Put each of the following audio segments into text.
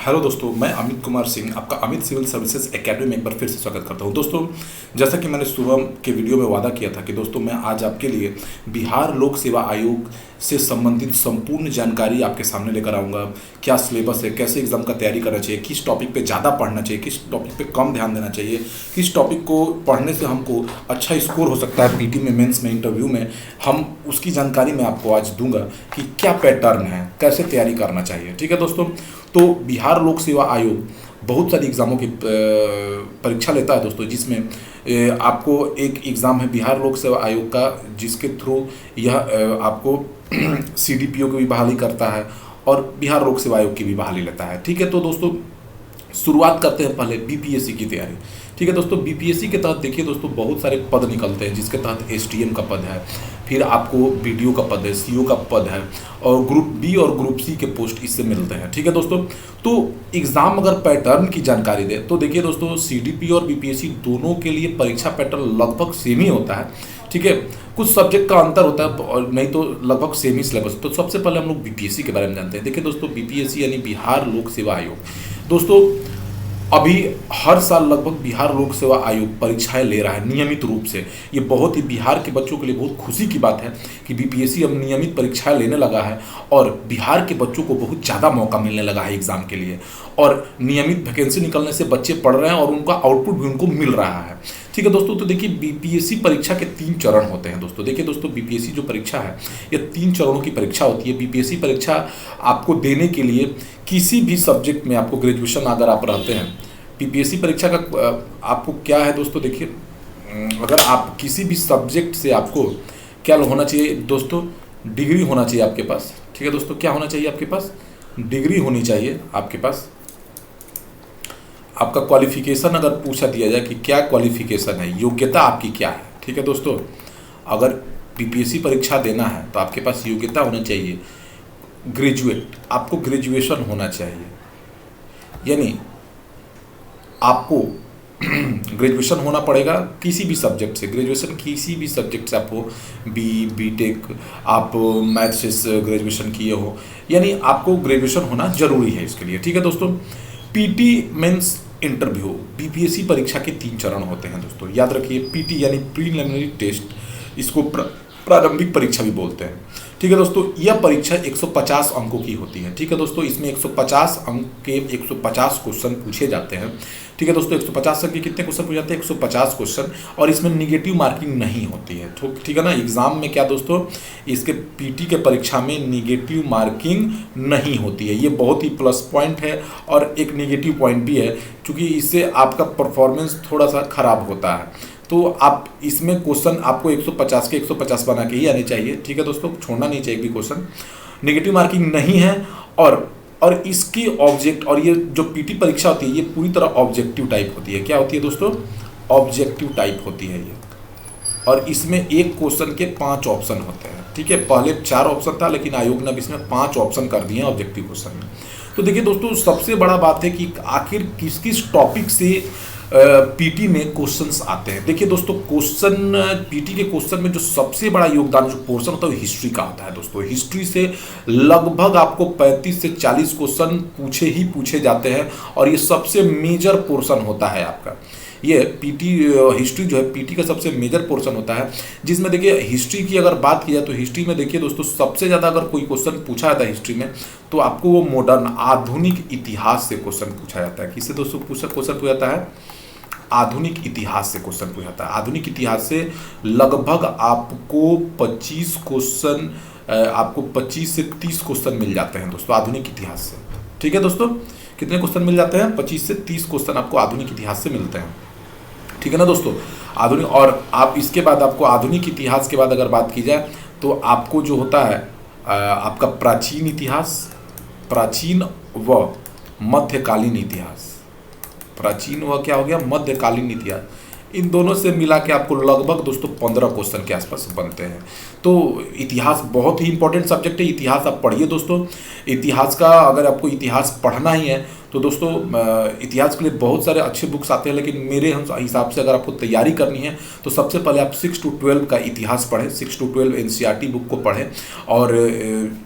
Hello दोस्तों, मैं अमित कुमार सिंह आपका अमित सिविल सर्विसेज एकेडमी में एक बार फिर से स्वागत करता हूं। दोस्तों, जैसा कि मैंने सुबह के वीडियो में वादा किया था कि दोस्तों मैं आज आपके लिए बिहार लोक सेवा आयोग से संबंधित संपूर्ण जानकारी आपके सामने लेकर आऊँगा। क्या सिलेबस है, कैसे एग्जाम का तैयारी करना चाहिए, किस टॉपिक पे ज़्यादा पढ़ना चाहिए, किस टॉपिक पे कम ध्यान देना चाहिए, किस टॉपिक को पढ़ने से हमको अच्छा स्कोर हो सकता है पीटी में, मेंस में, इंटरव्यू में, हम उसकी जानकारी मैं आपको आज दूंगा कि क्या पैटर्न है, कैसे तैयारी करना चाहिए। ठीक है दोस्तों, तो बिहार लोक सेवा आयोग बहुत सारी एग्ज़ामों की परीक्षा लेता है दोस्तों, जिसमें आपको एक एग्ज़ाम है बिहार लोक सेवा आयोग का, जिसके थ्रू यह आपको सीडीपीओ की भी बहाली करता है और बिहार लोक सेवा आयोग की भी बहाली लेता है। ठीक है, तो दोस्तों शुरुआत करते हैं पहले बीपीएससी की तैयारी। ठीक है दोस्तों, बीपीएससी के तहत देखिए दोस्तों बहुत सारे पद निकलते हैं, जिसके तहत एसटीएम का पद है, फिर आपको बीडीओ का पद है, सीओ का पद है, और ग्रुप बी और ग्रुप सी के पोस्ट इससे मिलते हैं। ठीक है दोस्तों, तो एग्ज़ाम अगर पैटर्न की जानकारी दे तो देखिए दोस्तों सीडीपी और बीपीएससी दोनों के लिए परीक्षा पैटर्न लगभग सेम ही होता है। ठीक है, कुछ सब्जेक्ट का अंतर होता है और नहीं तो लगभग सेम ही सिलेबस। तो सबसे पहले हम लोग बीपीएससी के बारे में जानते हैं। देखिए दोस्तों, बीपीएससी यानी बिहार लोक सेवा आयोग दोस्तों अभी हर साल लगभग बिहार लोक सेवा आयोग परीक्षाएं ले रहा है नियमित रूप से। ये बहुत ही बिहार के बच्चों के लिए बहुत खुशी की बात है कि बीपीएससी अब नियमित परीक्षाएं लेने लगा है और बिहार के बच्चों को बहुत ज़्यादा मौका मिलने लगा है एग्ज़ाम के लिए, और नियमित वैकेंसी निकलने से बच्चे पढ़ रहे हैं और उनका आउटपुट भी उनको मिल रहा है। ठीक है दोस्तों, तो देखिए बीपीएससी परीक्षा के 3 चरण होते हैं दोस्तों। देखिए दोस्तों, बीपीएससी जो परीक्षा है ये 3 चरणों की परीक्षा होती है। बीपीएससी परीक्षा आपको देने के लिए किसी भी सब्जेक्ट में, आपको ग्रेजुएशन अगर आप रहते हैं, बीपीएससी परीक्षा का आपको क्या है दोस्तों, देखिए अगर आप किसी भी सब्जेक्ट से आपको क्या होना चाहिए दोस्तों, डिग्री होना चाहिए आपके पास। ठीक है दोस्तों, क्या होना चाहिए आपके पास, डिग्री होनी चाहिए आपके पास। आपका क्वालिफिकेशन अगर पूछा दिया जाए कि क्या क्वालिफिकेशन है, योग्यता आपकी क्या है। ठीक है दोस्तों, अगर बीपीएससी परीक्षा देना है तो आपके पास योग्यता होना चाहिए ग्रेजुएट, आपको ग्रेजुएशन होना चाहिए, यानी आपको ग्रेजुएशन होना पड़ेगा किसी भी सब्जेक्ट से। ग्रेजुएशन किसी भी सब्जेक्ट से आप हो, बीटेक, आप मैथ से ग्रेजुएशन किए हो, यानी आपको ग्रेजुएशन होना जरूरी है इसके लिए। ठीक है दोस्तों, पीटी मेंस इंटरव्यू बीपीएससी परीक्षा के 3 चरण होते हैं दोस्तों, याद रखिए। पीटी यानी प्रीलिमिनरी टेस्ट, इसको प्रारंभिक परीक्षा भी बोलते हैं। ठीक है दोस्तों, यह परीक्षा 150 अंकों की होती है। ठीक है दोस्तों, इसमें 150 अंक के 150 क्वेश्चन पूछे जाते हैं। ठीक है दोस्तों, 150 अंक के कितने क्वेश्चन पूछे जाते हैं, 150 क्वेश्चन, और इसमें निगेटिव मार्किंग नहीं होती है। ठीक है ना, एग्जाम में क्या दोस्तों, इसके पीटी के परीक्षा में निगेटिव मार्किंग नहीं होती है। ये बहुत ही प्लस पॉइंट है और एक निगेटिव पॉइंट भी है, क्योंकि इससे आपका परफॉर्मेंस थोड़ा सा खराब होता है। तो आप इसमें क्वेश्चन आपको 150 के 150 बना के ही आने चाहिए। ठीक है दोस्तों, छोड़ना नहीं चाहिए भी क्वेश्चन। नेगेटिव मार्किंग नहीं है, और इसकी ऑब्जेक्ट, और ये जो पीटी परीक्षा होती है ये पूरी तरह ऑब्जेक्टिव टाइप होती है। क्या होती है दोस्तों, ऑब्जेक्टिव टाइप होती है ये, और इसमें एक क्वेश्चन के 5 ऑप्शन होते हैं। ठीक है, पहले 4 ऑप्शन था, लेकिन आयोग ने अब इसमें 5 ऑप्शन कर दिए हैं ऑब्जेक्टिव क्वेश्चन में। तो देखिए दोस्तों, सबसे बड़ा बात है कि आखिर किस किस टॉपिक से पीटी में क्वेश्चंस आते हैं। देखिए दोस्तों, क्वेश्चन पीटी के क्वेश्चन में जो सबसे बड़ा योगदान, जो पोर्शन होता है वो हिस्ट्री का होता है दोस्तों। हिस्ट्री से लगभग आपको 35 से 40 क्वेश्चन पूछे जाते हैं, और ये सबसे मेजर पोर्शन होता है आपका। ये पीटी हिस्ट्री जो है पीटी का सबसे मेजर पोर्शन होता है, जिसमें देखिए हिस्ट्री की अगर बात की जाए तो हिस्ट्री में देखिए दोस्तों सबसे ज़्यादा अगर कोई क्वेश्चन पूछा जाता है हिस्ट्री में, तो आपको वो मॉडर्न आधुनिक इतिहास से क्वेश्चन पूछा जाता है। किससे दोस्तों क्वेश्चन पूछा जाता है, आधुनिक इतिहास से क्वेश्चन पूछा जाता है। आधुनिक इतिहास से लगभग आपको 25 क्वेश्चन, आपको 25 से 30 क्वेश्चन मिल जाते हैं दोस्तों आधुनिक इतिहास से। ठीक है दोस्तों, कितने क्वेश्चन मिल जाते हैं, 25 से 30 क्वेश्चन आपको आधुनिक इतिहास से मिलते हैं। ठीक है ना दोस्तों, आधुनिक, और आप इसके बाद आपको आधुनिक इतिहास के बाद अगर बात की जाए तो आपको जो होता है आपका प्राचीन इतिहास, प्राचीन व मध्यकालीन इतिहास। प्राचीन व क्या हो गया, मध्यकालीन इतिहास, इन दोनों से मिला के आपको लगभग दोस्तों 15 क्वेश्चन के आसपास बनते हैं। तो इतिहास बहुत ही इंपॉर्टेंट सब्जेक्ट है, इतिहास आप पढ़िए दोस्तों। इतिहास का अगर आपको इतिहास पढ़ना ही है तो दोस्तों इतिहास के लिए बहुत सारे अच्छे बुक्स आते हैं, लेकिन मेरे हिसाब से अगर आपको तैयारी करनी है तो सबसे पहले आप 6 to 12 का इतिहास पढ़ें, 6 to 12 NCERT बुक को पढ़ें। और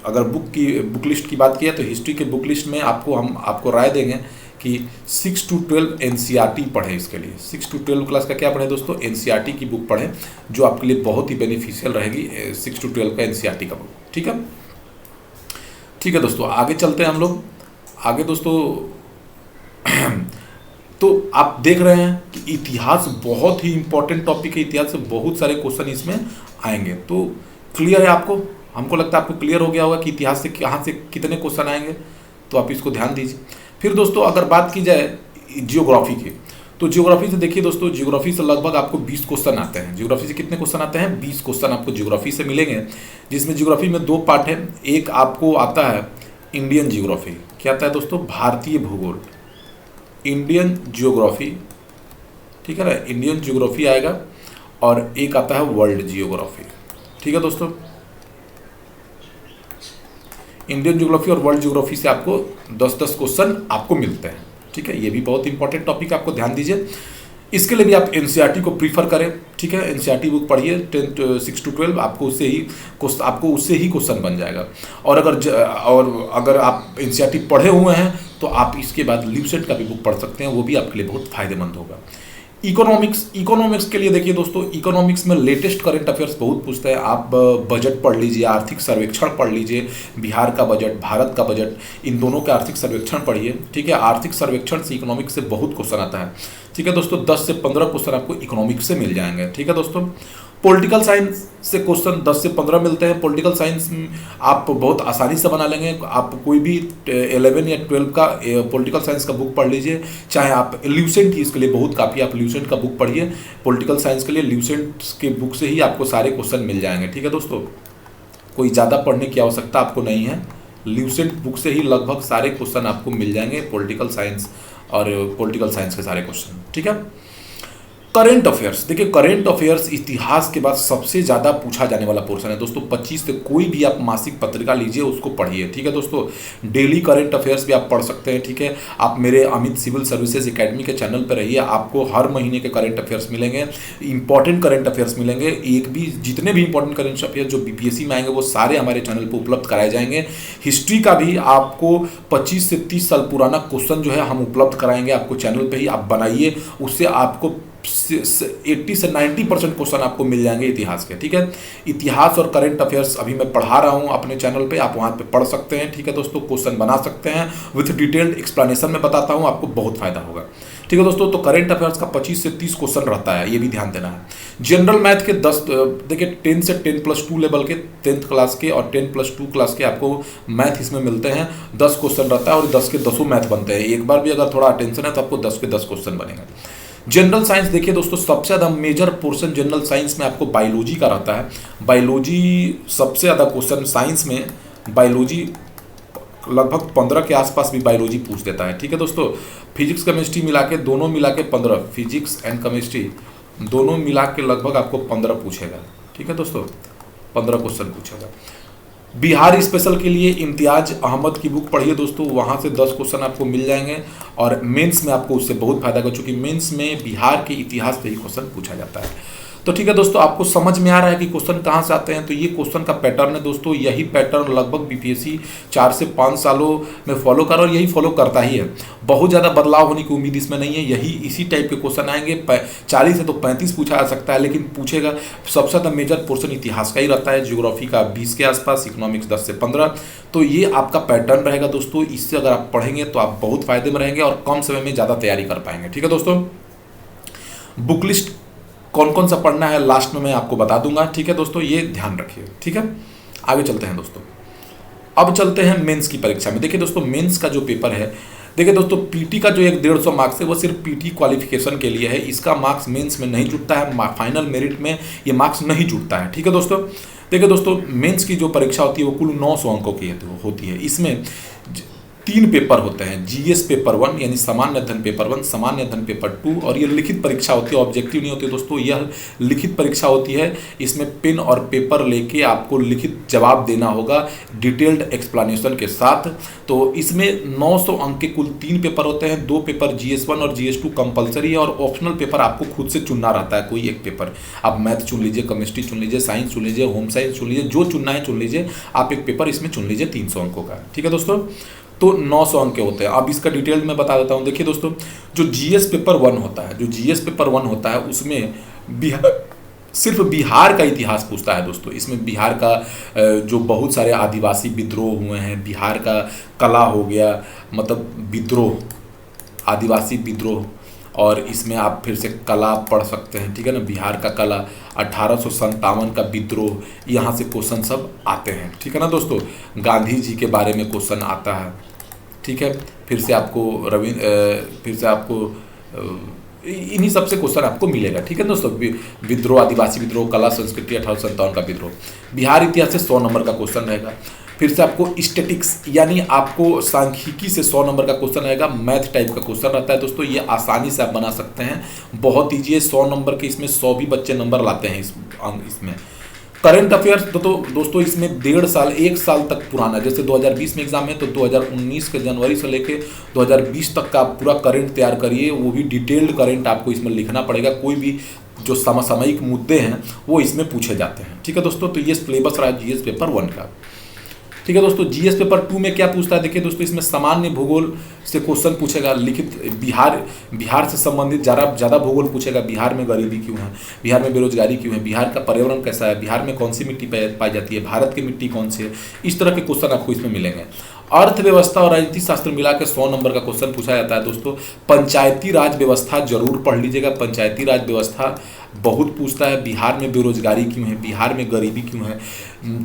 अगर बुक लिस्ट की बात की है तो हिस्ट्री के बुक लिस्ट में हम आपको राय देंगे कि 6 to 12 NCERT पढ़ें। इसके लिए 6 to 12 क्लास का क्या पढ़ें दोस्तों, NCERT की बुक पढ़ें, जो आपके लिए बहुत ही बेनिफिशियल रहेगी 6 to 12 का NCERT का बुक। ठीक है, ठीक है दोस्तों, आगे चलते हैं हम लोग आगे दोस्तों। तो आप देख रहे हैं कि इतिहास बहुत ही इंपॉर्टेंट टॉपिक है, इतिहास से बहुत सारे क्वेश्चन इसमें आएंगे। तो क्लियर है आपको, हमको लगता है आपको क्लियर हो गया होगा कि इतिहास से कहाँ से कितने क्वेश्चन आएंगे, तो आप इसको ध्यान दीजिए। फिर दोस्तों अगर बात की जाए जियोग्राफी की, तो जियोग्राफी से देखिए दोस्तों, जियोग्राफी से लगभग आपको 20 क्वेश्चन आते हैं। जियोग्राफी से कितने क्वेश्चन आते हैं, 20 क्वेश्चन आपको जियोग्राफी से मिलेंगे, जिसमें जियोग्राफी में 2 पार्ट है। एक आपको आता है इंडियन जियोग्राफी, क्या आता है दोस्तों, भारतीय भूगोल, इंडियन जियोग्राफी, ठीक है ना, इंडियन जियोग्राफी आएगा। और एक आता है वर्ल्ड जियोग्राफी, ठीक है दोस्तों। इंडियन जियोग्राफी और वर्ल्ड जियोग्राफी से आपको 10-10 क्वेश्चन आपको मिलते हैं, ठीक है। ये भी बहुत इंपॉर्टेंट टॉपिक, आपको ध्यान दीजिए। इसके लिए भी आप NCERT को प्रीफर करें, ठीक है। NCERT बुक पढ़िए 6 to 12, आपको उससे ही क्वेश्चन बन जाएगा। और अगर आप NCERT पढ़े हुए हैं तो आप इसके बाद ल्यूसेंट का भी बुक पढ़ सकते हैं, वो भी आपके लिए बहुत फायदेमंद होगा। इकोनॉमिक्स के लिए देखिए दोस्तों, इकोनॉमिक्स में लेटेस्ट करंट अफेयर्स बहुत पूछते हैं। आप बजट पढ़ लीजिए, आर्थिक सर्वेक्षण पढ़ लीजिए, बिहार का बजट, भारत का बजट, इन दोनों का आर्थिक सर्वेक्षण पढ़िए, ठीक है। आर्थिक सर्वेक्षण से इकोनॉमिक्स से बहुत क्वेश्चन आता है, ठीक है दोस्तों। 10 से 15 क्वेश्चन आपको इकोनॉमिक्स से मिल जाएंगे, ठीक है दोस्तों। पॉलिटिकल साइंस से क्वेश्चन 10 से 15 मिलते हैं। पॉलिटिकल साइंस आप बहुत आसानी से बना लेंगे। आप कोई भी 11 या 12 का पॉलिटिकल साइंस का बुक पढ़ लीजिए, चाहे आप ल्यूसेंट, इसके लिए बहुत काफ़ी, आप ल्यूसेंट का बुक पढ़िए पॉलिटिकल साइंस के लिए। ल्यूसेंट के बुक से ही आपको सारे क्वेश्चन मिल जाएंगे, ठीक है दोस्तों। कोई ज़्यादा पढ़ने की आवश्यकता आपको नहीं है, ल्यूसेंट बुक से ही लगभग सारे क्वेश्चन आपको मिल जाएंगे, पॉलिटिकल साइंस और पॉलिटिकल साइंस के सारे क्वेश्चन, ठीक है। करंट अफेयर्स, देखिए करंट अफेयर्स इतिहास के बाद सबसे ज़्यादा पूछा जाने वाला पोर्शन है दोस्तों। 25 से कोई भी आप मासिक पत्रिका लीजिए, उसको पढ़िए, ठीक है दोस्तों। डेली करंट अफेयर्स भी आप पढ़ सकते हैं, ठीक है। आप मेरे अमित सिविल सर्विसेज एकेडमी के चैनल पर रहिए, आपको हर महीने के करंट अफेयर्स मिलेंगे, इंपॉर्टेंट करंट अफेयर्स मिलेंगे। जितने भी इंपॉर्टेंट करंट अफेयर्स जो BPSC में आएंगे वो सारे हमारे चैनल पर उपलब्ध कराए जाएंगे। हिस्ट्री का भी आपको 25 से 30 साल पुराना क्वेश्चन जो है हम उपलब्ध कराएंगे आपको चैनल पर ही, आप बनाइए, उससे आपको 80 से 90% क्वेश्चन आपको मिल जाएंगे इतिहास के, ठीक है। इतिहास और करंट अफेयर्स अभी मैं पढ़ा रहा हूं अपने चैनल पे, आप वहां पे पढ़ सकते हैं, ठीक है दोस्तों। क्वेश्चन बना सकते हैं, विथ डिटेल्ड एक्सप्लेनेशन में बताता हूं, आपको बहुत फायदा होगा, ठीक है दोस्तों। तो करंट अफेयर्स का 25 से 30 क्वेश्चन रहता है, ये भी ध्यान देना है। जनरल मैथ के 10, देखिए 10 से 10+2 लेवल के, 10th क्लास के और 10+2 क्लास के आपको मैथ इसमें मिलते हैं। 10 क्वेश्चन रहता है और 10 के 10 मैथ बनते हैं। एक बार भी अगर थोड़ा अटेंशन है तो आपको 10 के 10 क्वेश्चन बनेंगे। जनरल साइंस देखिए दोस्तों, सबसे ज़्यादा मेजर पोर्शन जनरल साइंस में आपको बायोलॉजी का रहता है। बायोलॉजी सबसे ज़्यादा क्वेश्चन साइंस में, बायोलॉजी लगभग 15 के आसपास भी बायोलॉजी पूछ देता है, ठीक है दोस्तों। फिजिक्स केमिस्ट्री मिला के, दोनों मिला के 15, फिजिक्स एंड केमिस्ट्री दोनों मिला के लगभग आपको 15 पूछेगा, ठीक है दोस्तों, 15 क्वेश्चन पूछेगा। बिहार स्पेशल के लिए इम्तियाज अहमद की बुक पढ़िए दोस्तों, वहाँ से 10 क्वेश्चन आपको मिल जाएंगे। और मेंस में आपको उससे बहुत फायदा होगा, क्योंकि मेंस में बिहार के इतिहास से ही क्वेश्चन पूछा जाता है। तो ठीक है दोस्तों, आपको समझ में आ रहा है कि क्वेश्चन कहाँ से आते हैं। तो ये क्वेश्चन का पैटर्न है दोस्तों, यही पैटर्न लगभग BPSC 4 से 5 सालों में फॉलो कर, और यही फॉलो करता ही है। बहुत ज़्यादा बदलाव होने की उम्मीद इसमें नहीं है, इसी टाइप के क्वेश्चन आएंगे। 40 से तो 35 पूछा जा सकता है, लेकिन पूछेगा सबसे ज़्यादा मेजर पोर्शन इतिहास का ही रहता है। जियोग्राफी का 20 के आसपास, इकोनॉमिक्स 10 से 15। तो ये आपका पैटर्न रहेगा दोस्तों। इससे अगर आप पढ़ेंगे तो आप बहुत फायदे में रहेंगे और कम समय में ज़्यादा तैयारी कर पाएंगे, ठीक है दोस्तों। बुक लिस्ट कौन कौन सा पढ़ना है लास्ट में मैं आपको बता दूंगा, ठीक है दोस्तों, ये ध्यान रखिए, ठीक है। आगे चलते हैं दोस्तों, अब चलते हैं मेंस की परीक्षा में। देखिए दोस्तों, मेंस का जो पेपर है, देखिए दोस्तों, पीटी का जो 150 मार्क्स है वो सिर्फ पीटी क्वालिफिकेशन के लिए है। इसका मार्क्स मेंस में नहीं जुटता है, फाइनल मेरिट में ये मार्क्स नहीं जुटता है, ठीक है दोस्तों। देखिए दोस्तों, मेंस की जो परीक्षा होती है वो कुल 900 अंकों की होती है। इसमें 3 पेपर होते हैं, जीएस पेपर 1 यानी सामान्य अध्ययन पेपर 1, सामान्य अध्ययन पेपर 2, और ये लिखित परीक्षा होती है, ऑब्जेक्टिव नहीं होती दोस्तों, यह लिखित परीक्षा होती है। इसमें पेन और पेपर लेके आपको लिखित जवाब देना होगा डिटेल्ड एक्सप्लेनेशन के साथ। तो इसमें 900 अंक के कुल 3 पेपर होते हैं, 2 पेपर GS1 और GS2 कंपलसरी है, और ऑप्शनल पेपर आपको खुद से चुनना रहता है, कोई एक पेपर। आप मैथ चुन लीजिए, केमिस्ट्री चुन लीजिए, साइंस चुन लीजिए, होम साइंस चुन लीजिए, जो चुनना है चुन लीजिए, आप एक पेपर इसमें चुन लीजिए 300 अंकों का। ठीक है दोस्तों, तो 900 अंक के होते हैं। अब इसका डिटेल में बता देता हूँ। देखिए दोस्तों, जो जीएस पेपर 1 होता है, जो जीएस पेपर 1 होता है उसमें सिर्फ बिहार का इतिहास पूछता है दोस्तों। इसमें बिहार का जो बहुत सारे आदिवासी विद्रोह हुए हैं, बिहार का कला हो गया, मतलब विद्रोह, आदिवासी विद्रोह, और इसमें आप फिर से कला पढ़ सकते हैं। ठीक है ना, बिहार का कला, 1857 का विद्रोह, यहाँ से क्वेश्चन सब आते हैं। ठीक है ना दोस्तों, गांधी जी के बारे में क्वेश्चन आता है। ठीक है, फिर से आपको इन्हीं सबसे क्वेश्चन आपको मिलेगा। ठीक है दोस्तों, विद्रोह, आदिवासी विद्रोह, कला, संस्कृति, 1857 का विद्रोह, बिहार इतिहास से 100 नंबर का क्वेश्चन रहेगा। फिर से आपको स्टैटिक्स यानी आपको सांख्यिकी से 100 नंबर का क्वेश्चन आएगा, मैथ टाइप का क्वेश्चन रहता है दोस्तों। ये आसानी से आप बना सकते हैं, बहुत ईजी है। 100 नंबर के इसमें 100 भी बच्चे नंबर लाते हैं इसमें। करंट अफेयर्स तो दोस्तों इसमें 1.5 साल 1 साल तक पुराना, जैसे 2020 में एग्जाम है तो 2019 के जनवरी से लेके 2020 तक का पूरा करंट तैयार करिए, वो भी डिटेल्ड करंट आपको इसमें लिखना पड़ेगा। कोई भी जो समसामयिक मुद्दे हैं वो इसमें पूछे जाते हैं। ठीक है दोस्तों, तो ये सिलेबस रहा जीएस पेपर 1 का। ठीक है दोस्तों, जीएस पेपर 2 में क्या पूछता है, देखिए दोस्तों, इसमें सामान्य भूगोल से क्वेश्चन पूछेगा, लिखित बिहार से संबंधित ज़्यादा भूगोल पूछेगा। बिहार में गरीबी क्यों है, बिहार में बेरोजगारी क्यों है, बिहार का पर्यावरण कैसा है, बिहार में कौन सी मिट्टी पाई जाती है, भारत की मिट्टी कौन सी है, इस तरह के क्वेश्चन आपको इसमें मिलेंगे। अर्थव्यवस्था और राजनीति शास्त्र मिला के 100 नंबर का क्वेश्चन पूछा जाता है दोस्तों। पंचायती राज व्यवस्था जरूर पढ़ लीजिएगा, पंचायती राज व्यवस्था बहुत पूछता है। बिहार में बेरोजगारी क्यों है, बिहार में गरीबी क्यों है।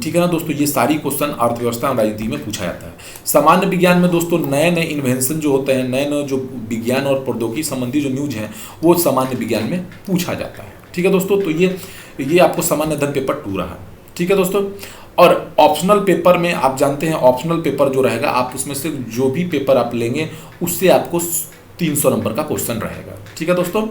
ठीक है ना दोस्तों, ये सारी क्वेश्चन अर्थव्यवस्था और राजनीति में पूछा जाता है। सामान्य विज्ञान में दोस्तों नए नए इन्वेंशन जो होते हैं, नए नए जो विज्ञान और प्रौद्योगिकी संबंधी जो न्यूज हैं वो सामान्य विज्ञान में पूछा जाता है। ठीक है दोस्तों, तो ये आपको सामान्य अध्ययन पेपर 2 रहा। ठीक है दोस्तों, और ऑप्शनल पेपर में आप जानते हैं, ऑप्शनल पेपर जो रहेगा, आप उसमें से जो भी पेपर आप लेंगे उससे आपको 300 नंबर का क्वेश्चन रहेगा। ठीक है दोस्तों,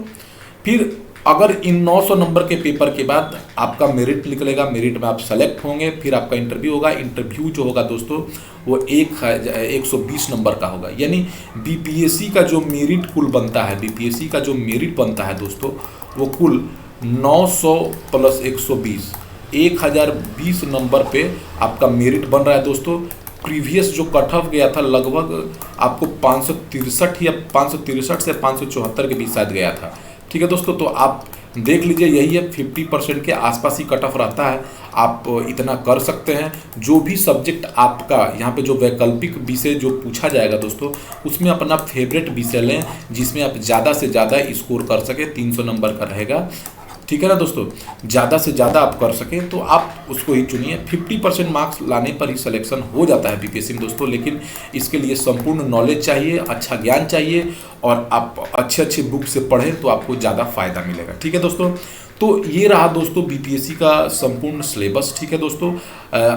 फिर अगर इन 900 नंबर के पेपर के बाद आपका मेरिट निकलेगा, मेरिट में आप सेलेक्ट होंगे, फिर आपका इंटरव्यू होगा। इंटरव्यू जो होगा दोस्तों वो 120 नंबर का होगा, यानी बीपीएससी का जो मेरिट कुल बनता है, बीपीएससी का जो मेरिट बनता है दोस्तों वो कुल 900 प्लस 120, 1020 नंबर पे आपका मेरिट बन रहा है दोस्तों। प्रीवियस जो कट ऑफ गया था लगभग आपको 563 या 563 से 574 के बीच शायद गया था। ठीक है दोस्तों, तो आप देख लीजिए, यही है 50% के आसपास ही कट ऑफ रहता है। आप इतना कर सकते हैं। जो भी सब्जेक्ट आपका यहाँ पे जो वैकल्पिक विषय जो पूछा जाएगा दोस्तों, उसमें अपना फेवरेट विषय लें जिसमें आप ज़्यादा से ज़्यादा स्कोर कर सके। 300 नंबर का रहेगा। ठीक है ना दोस्तों, ज़्यादा से ज़्यादा आप कर सकें तो आप उसको ही चुनिए। 50% मार्क्स लाने पर ही सिलेक्शन हो जाता है बीपीएससी में दोस्तों, लेकिन इसके लिए संपूर्ण नॉलेज चाहिए, अच्छा ज्ञान चाहिए, और आप अच्छे बुक से पढ़ें तो आपको ज़्यादा फायदा मिलेगा। ठीक है दोस्तों, तो ये रहा दोस्तों बीपीएससी का संपूर्ण सिलेबस। ठीक है दोस्तों,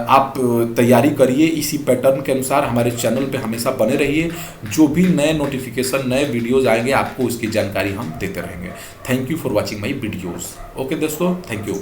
आप तैयारी करिए इसी पैटर्न के अनुसार, हमारे चैनल पे हमेशा बने रहिए। जो भी नए नोटिफिकेशन, नए वीडियोज़ आएंगे आपको उसकी जानकारी हम देते रहेंगे। Thank you for watching my videos. Okay दोस्तों, थैंक यू।